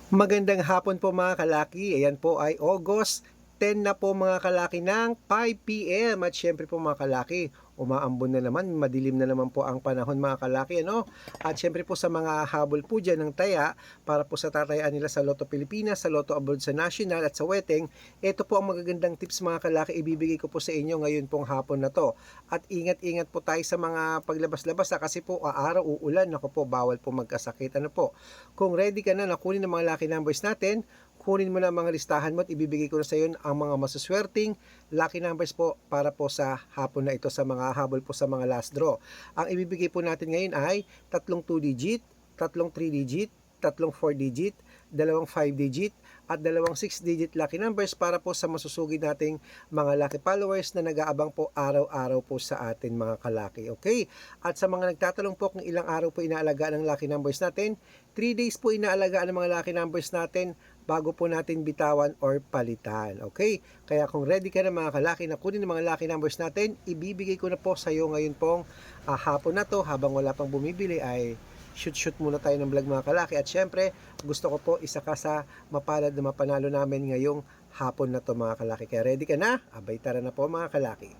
Magandang hapon po mga kalaki. Ayan po ay August 10 na po mga kalaki ng 5 PM. At syempre po mga kalaki, umaambon na naman, madilim na naman po ang panahon mga kalaki. Ano? At syempre po sa mga habol po dyan ng taya, para po sa tatayaan nila sa Lotto Pilipinas, sa Lotto Abroad sa National at sa Weteng, ito po ang magagandang tips mga kalaki ibibigay ko po sa inyo ngayon pong hapon na to. At ingat-ingat po tayo sa mga paglabas-labas kasi po araw uulan, ako po bawal po magkasakit. Ano po? Kung ready ka na nakunin ang mga lucky numbers natin, kunin mo na ang mga listahan mo at ibibigay ko na sa iyo ang mga masuswerteng lucky numbers po para po sa hapon na ito sa mga habol po sa mga last draw. Ang ibibigay po natin ngayon ay tatlong 2 digit, tatlong 3 digit, tatlong 4 digit, dalawang 5 digit, at dalawang 6 digit lucky numbers para po sa masusugid nating mga lucky followers na nag-aabang po araw-araw po sa atin mga kalaki. Okay? At sa mga nagtatanong po kung ilang araw po inaalagaan ang lucky numbers natin, 3 days po inaalagaan ang mga lucky numbers natin bago po natin bitawan or palitan. Okay? Kaya kung ready ka na mga kalaki na kunin ang mga lucky numbers natin, ibibigay ko na po sa iyo ngayon pong hapon na to. Habang wala pang bumibili ay shoot muna tayo ng vlog mga kalaki. At syempre, gusto ko po isa ka sa mapalad na mapanalo namin ngayong hapon na to mga kalaki. Kaya ready ka na? Abay tara na po mga kalaki.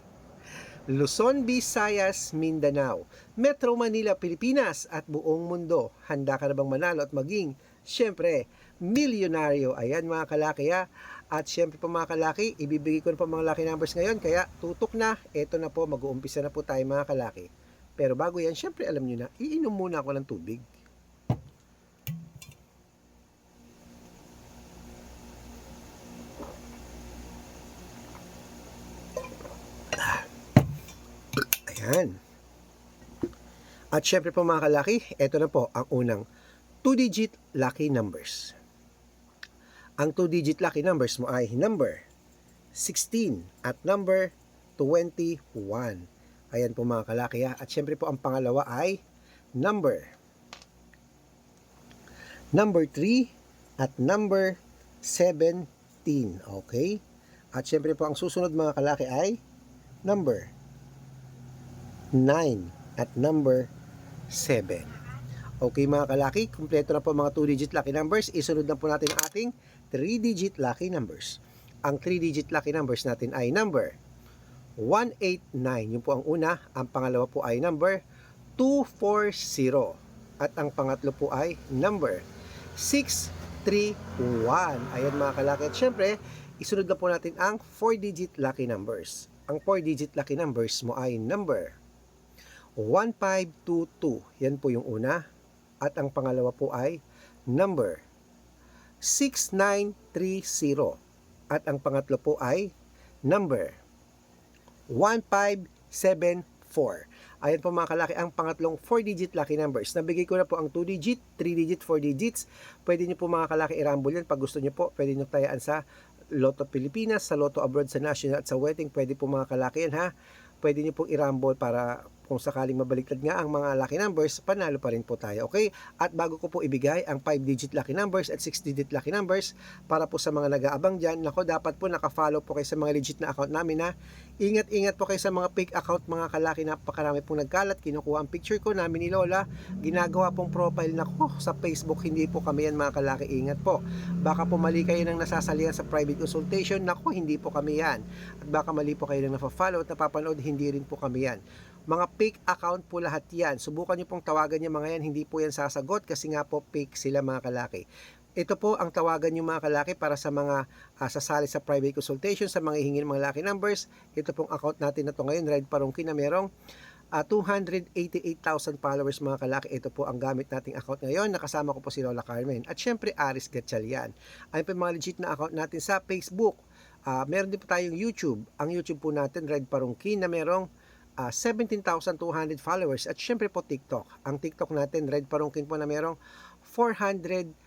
Luzon, Visayas, Mindanao, Metro Manila, Pilipinas at buong mundo. Handa ka na bang manalo at maging, syempre, milyonaryo? Ayan mga kalaki ha. At syempre po mga kalaki, ibibigay ko na po mga lucky numbers ngayon. Kaya tutok na, eto na po, mag-uumpisa na po tayo mga kalaki. Pero bago yan, syempre alam nyo na, iinom muna ako ng tubig. Ayan. At syempre po mga kalaki, eto na po ang unang 2-digit lucky numbers. Ang 2-digit lucky numbers mo ay number 16 at number 21. Ayan po mga kalaki ha. At syempre po ang pangalawa ay number 3 at number 17. Okay? At syempre po ang susunod mga kalaki ay number 9 at number 7. Okay mga kalaki, kumpleto na po mga 2-digit lucky numbers. Isunod na po natin ang ating 3-digit lucky numbers. Ang 3-digit lucky numbers natin ay number 189. Yun po ang una. Ang pangalawa po ay number 240. At ang pangatlo po ay number 631. Ayan mga kalaki. At syempre, isunod na po natin ang 4-digit lucky numbers. Ang 4-digit lucky numbers mo ay number 1522. Yan po yung una. At ang pangalawa po ay number 6930. At ang pangatlo po ay number 1574. Ayan po mga kalaki ang pangatlong 4-digit lucky numbers. Nabigay ko na po ang 2-digit, 3-digit, 4 digits. Pwede nyo po mga kalaki i-rumble yan. Pag gusto nyo po, pwede nyo tayaan sa Lotto Pilipinas, sa Lotto Abroad, sa National at sa Weteng. Pwede po mga kalaki yan ha. Pwede nyo pong i-rumble para kung sakaling mabaliktad nga ang mga lucky numbers, panalo pa rin po tayo. Okay? At bago ko po ibigay ang 5-digit lucky numbers at 6-digit lucky numbers para po sa mga nag-aabang dyan, nako dapat po nakafollow po kayo sa mga legit na account namin na ingat-ingat po kayo sa mga fake account mga kalaki. Napakarami pong nagkalat, kinukuha ang picture ko namin ni Lola, ginagawa pong profile na ko sa Facebook. Hindi po kami yan mga kalaki, ingat po. Baka po mali kayo nang nasasalihan sa private consultation, nako hindi po kami yan. At baka mali po kayo nang nafa-follow at napapanood, hindi rin po kami yan. Mga fake account po lahat yan. Subukan nyo pong tawagan yung mga yan. Hindi po yan sasagot kasi nga po fake sila mga kalaki. Ito po ang tawagan nyo mga kalaki para sa mga sasali sa private consultation, sa mga hihingin mga lucky numbers. Ito pong account natin na to ngayon, Red Parungkin, na merong 288,000 followers mga kalaki. Ito po ang gamit nating account ngayon. Nakasama ko po si Lola Carmen. At syempre, Aris Gatchalian. Ayun po yung mga legit na account natin sa Facebook. Meron din po tayong YouTube. Ang YouTube po natin, Red Parungkin, na merong 17,200 followers. At syempre po TikTok. Ang TikTok natin, Red Parungkin po, na merong 47,000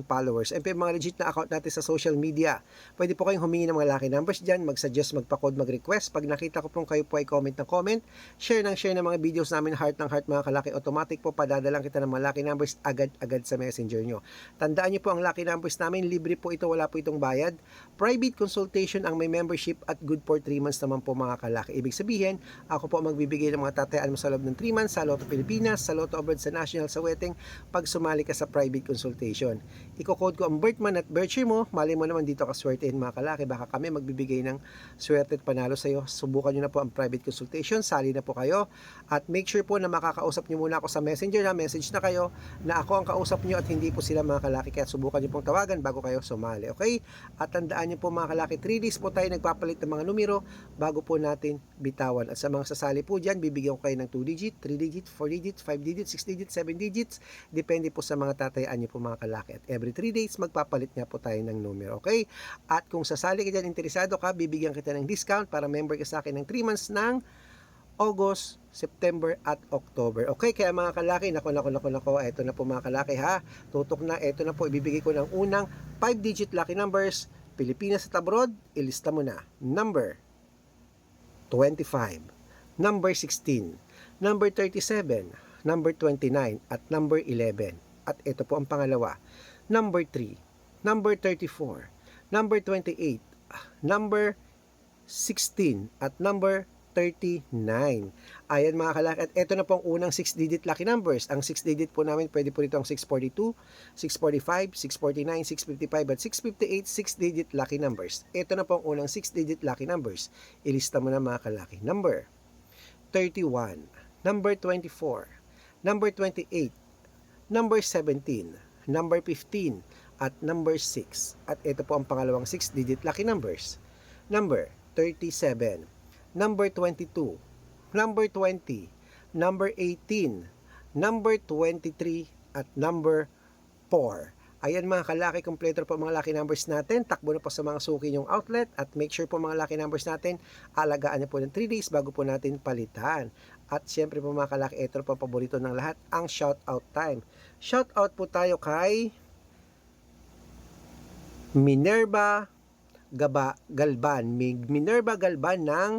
followers. And mga legit na account natin sa social media. Pwede po kayong humingi ng mga lucky numbers dyan, mag-suggest, magpa-code, mag-request. Pag nakita ko po kayo po ay comment ng comment, share ng mga videos namin, heart ng heart mga kalaki, automatic po padadalang kita ng mga lucky numbers agad-agad sa messenger nyo. Tandaan nyo po ang lucky numbers namin, libre po ito, wala po itong bayad. Private consultation ang may membership at good for 3 months naman po mga kalaki. Ibig sabihin, ako po magbibigay ng mga tatayaan mo sa loob ng 3 months sa Lotto Pilipinas, sa Lotto Abroad, sa National, sa Weteng. Pag sumali ka sa private consultation. Iko-code ko ang birth month at birth year mo. Mali mo naman dito ka swertein mga kalaki. Baka kami magbibigay ng swerte at panalo sa iyo. Subukan nyo na po ang private consultation. Sali na po kayo. At make sure po na makakausap nyo muna ako sa messenger. Message na kayo na ako ang kausap nyo at hindi po sila mga kalaki. Kaya subukan nyo pong tawagan bago kayo sumali. Okay? At tandaan nyo po mga kalaki, 3 days po tayo nagpapalit ng mga numero bago po natin bitawan. At sa mga sasali po dyan, bibigyan ko kayo ng 2 digit, 3 digit, 4 digit, 5 digit, 6 digit, 7 digits. Depende po sa mga tatayaan nyo po mga kalaki. At every 3 days, magpapalit nga po tayo ng numero. Okay? At kung sasali ka dyan, interesado ka, bibigyan kita ng discount para member ka sa akin ng 3 months ng August, September at October. Okay, kaya mga kalaki, nako, eto na po mga kalaki ha. Tutok na, eto na po, ibibigay ko ng unang 5-digit lucky numbers. Pilipinas at abroad, ilista mo na. Number 25, number 16, number 37, number 29, at number 11. At ito po ang pangalawa. Number 3, number 34, number 28, number 16, at number 39. Ayan mga kalaki. At ito na po ang unang 6-digit lucky numbers. Ang 6-digit po namin, pwede po dito ang 642, 645, 649, 655, at 658, 6-digit lucky numbers. Ito na po ang unang 6-digit lucky numbers. Ilista mo na mga kalaki. Number 31, number 24, number 28, number 17, number 15, at number 6. At ito po ang pangalawang 6-digit lucky numbers. Number 37, number 22, number 20, number 18, number 23, at number 4. Ayan mga kalaki, kompleto po mga lucky numbers natin. Takbo na po sa mga suki yung outlet at make sure po mga lucky numbers natin, alagaan niyo po ng 3 days bago po natin palitan. At syempre po mga kalaki, ito po ang paborito ng lahat, ang shout out time. Shout out po tayo kay Minerva Galban. Minerva Galban ng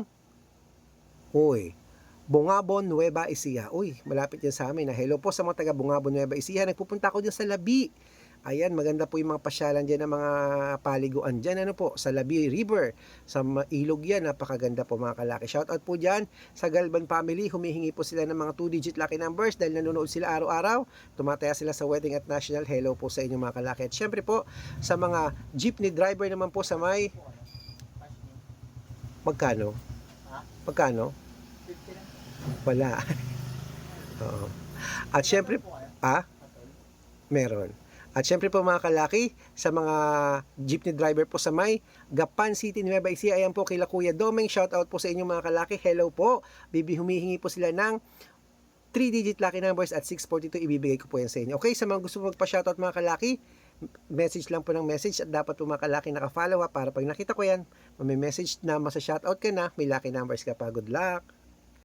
Bungabon, Nueva Ecija. Malapit yan sa amin. Hello po sa mga taga Bungabon, Nueva Ecija. Nagpupunta ako dyan sa Labi. Ayan, maganda po yung mga pasyalan dyan ng mga paliguan dyan. Ano po, sa Labi River. Sa ilog yan, napakaganda po mga kalaki. Shoutout po dyan sa Galban family. Humihingi po sila ng mga 2-digit lucky numbers dahil nanonood sila araw-araw. Tumataya sila sa wedding at national. Hello po sa inyo mga kalaki. At syempre po, sa mga jeepney driver naman po sa may... Magkano? Wala. Oo. At syempre, meron. At syempre po mga kalaki, sa mga jeepney driver po sa may Gapan City, Nueva Ecija, ayan po kila Kuya Domeng, shout out po sa inyo mga kalaki. Hello po. Humihingi po sila ng 3-digit lucky numbers at 642, ibibigay ko po yan sa inyo. Okay, sa mga gusto magpa-shoutout mga kalaki, message lang po ng message at dapat po mga kalaki naka-follow up para pag nakita ko yan, may message na masa-shoutout ka na, may lucky numbers ka pa. Good luck!